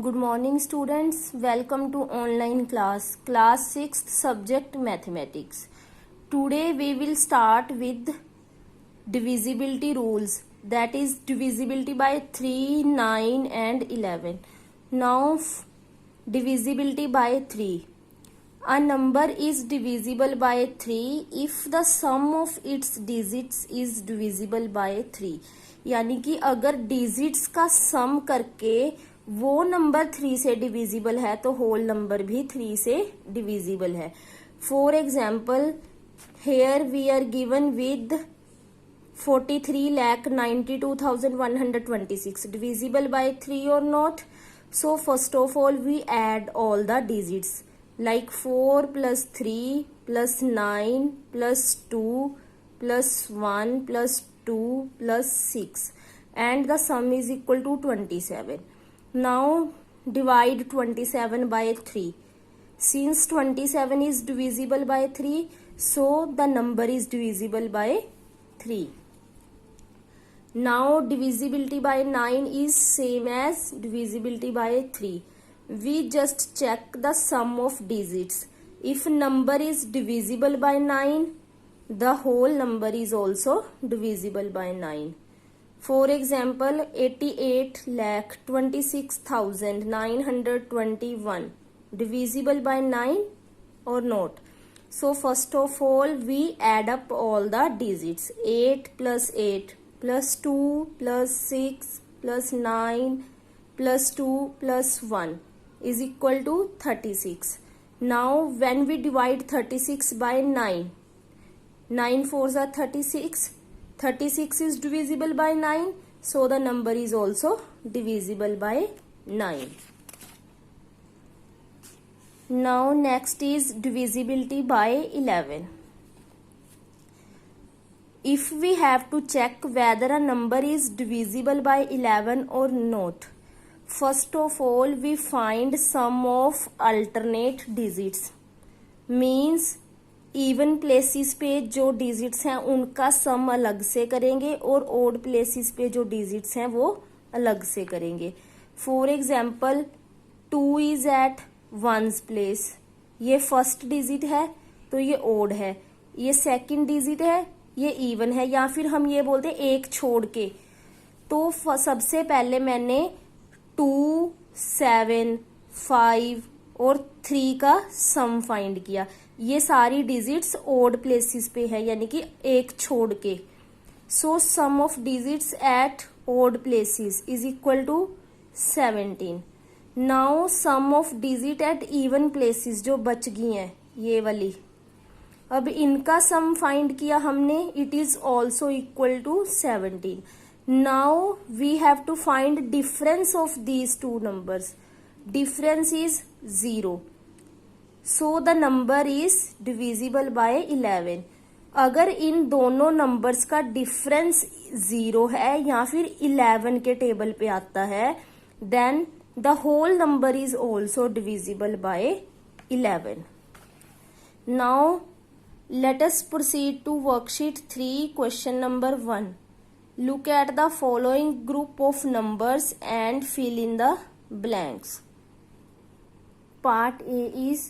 Good morning students, welcome to online class 6th subject mathematics. Today we will start with divisibility rules, that is divisibility by 3, 9 and 11. Now divisibility by 3. A number is divisible by 3 if the sum of its digits is divisible by 3. यानी कि अगर digits का सम करके वो number 3 से divisible है तो whole number भी 3 से डिविजिबल है. For example here we are given with 43,92,126 divisible by 3 or not. So first of all we add all the digits like 4 plus 3 plus 9 plus 2 plus 1 plus 2 plus 6 and the sum is equal to 27. Now divide 27 by 3. Since 27 is divisible by 3, so the number is divisible by 3. Now divisibility by 9 is same as divisibility by 3. We just check the sum of digits. If number is divisible by 9, the whole number is also divisible by 9. For example, 88,26,921 divisible by 9 or not. So first of all we add up all the digits. 8 plus 8 plus 2 plus 6 plus 9 plus 2 plus 1 is equal to 36. Now when we divide 36 by 9, 9 fours are 36. 36 is divisible by 9, so the number is also divisible by 9. Now next is divisibility by 11. If we have to check whether a number is divisible by 11 or not, first of all we find sum of alternate digits. Means even places पे जो digits हैं उनका सम अलग से करेंगे और odd places पे जो डिजिट्स हैं वो अलग से करेंगे. For example 2 is at ones place. ये फर्स्ट डिजिट है तो ये ओड है, ये सेकंड डिजिट है ये इवन है, या फिर हम ये बोलते हैं एक छोड़ के. तो सबसे पहले मैंने 2, 7, 5 और 3 का सम फाइंड किया. ये सारी डिजिट्स ओड प्लेसेस पे है यानी कि एक छोड़ के. So sum of digits at odd places is equal to 17. Now sum of digit at even places जो बच गई हैं ये वाली, अब इनका सम फाइंड किया हमने. It is also equal to 17. Now we have to find difference of these two numbers. Difference is 0. So the number is divisible by 11. अगर इन दोनों नंबर्स का डिफरेंस 0 है या फिर 11 के टेबल पे आता है, then the whole number is also divisible by 11. Now let us proceed to worksheet 3 question number 1. Look at the following group of numbers and fill in the blanks. Part A is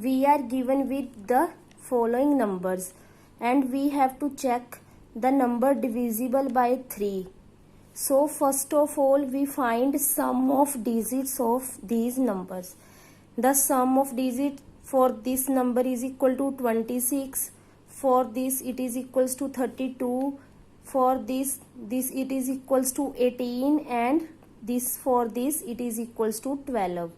we are given with the following numbers and we have to check the number divisible by 3. So first of all we find sum of digits of these numbers. The sum of digits for this number is equal to 26. For this it is equals to 32. For this it is equals to 18 and for this it is equals to 12.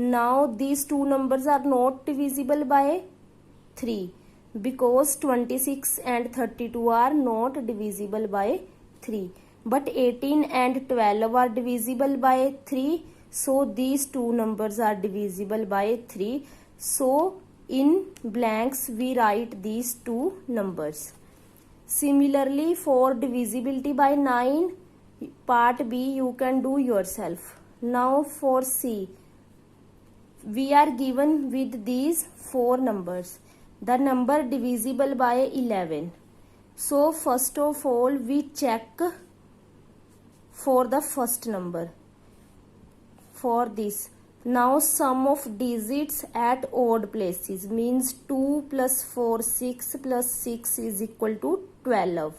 Now these two numbers are not divisible by 3 because 26 and 32 are not divisible by 3. But 18 and 12 are divisible by 3. So these two numbers are divisible by 3. So in blanks we write these two numbers. Similarly for divisibility by 9, part B you can do yourself. Now for C, we are given with these 4 numbers. The number divisible by 11. So first of all we check for the first number. for this. Now sum of digits at odd places means 2 plus 4 6 plus 6 is equal to 12.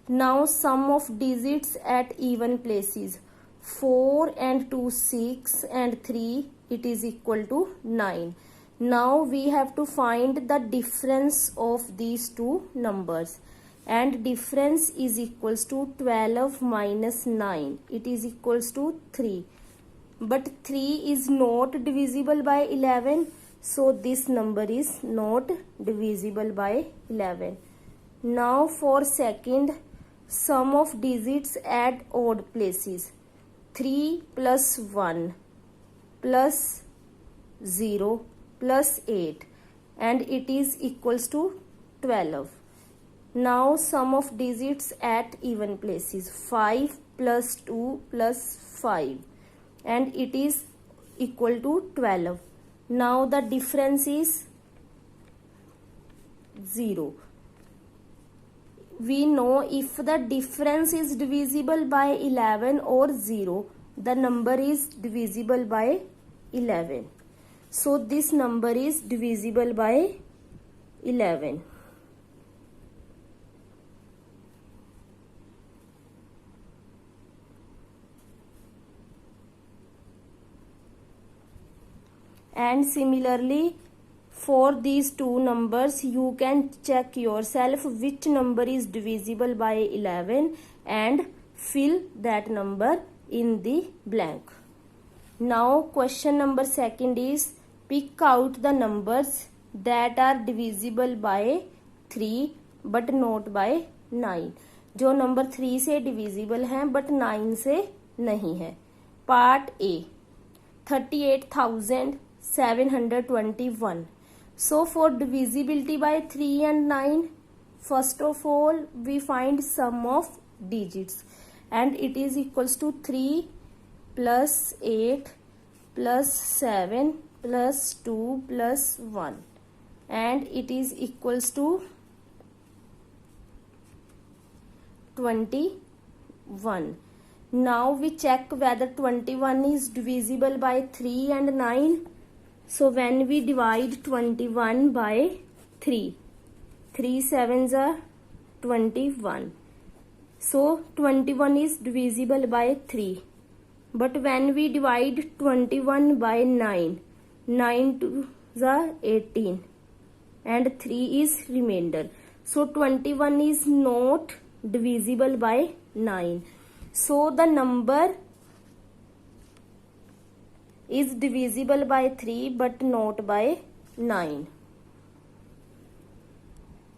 Now sum of digits at even places, 4 and 2 6 and 3, it is equal to 9. Now we have to find the difference of these two numbers, and difference is equals to 12 minus 9, it is equals to 3. But 3 is not divisible by 11, so this number is not divisible by 11. Now for second, sum of digits at odd places, 3 plus 1 plus 0 plus 8, and it is equals to 12. Now sum of digits at even places, 5 plus 2 plus 5, and it is equal to 12. Now the difference is 0. We know if the difference is divisible by 11 or 0, the number is divisible by 11. So this number is divisible by 11. And similarly, for these two numbers, you can check yourself which number is divisible by 11 and fill that number in the blank. Now question number second is, pick out the numbers that are divisible by 3 but not by 9. जो number 3 से divisible हैं but 9 से नहीं है. Part A, 38,721. So for divisibility by 3 and 9, first of all we find sum of digits, and it is equals to 3 plus 8 plus 7 plus 2 plus 1, and it is equals to 21. Now we check whether 21 is divisible by 3 and 9. So when we divide 21 by 3, 3 sevens are 21. So 21 is divisible by 3. But when we divide 21 by 9, 9 twos are 18 and 3 is remainder. So 21 is not divisible by 9. So the number is divisible by 3 but not by 9.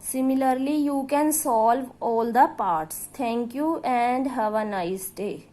Similarly, you can solve all the parts. Thank you and have a nice day.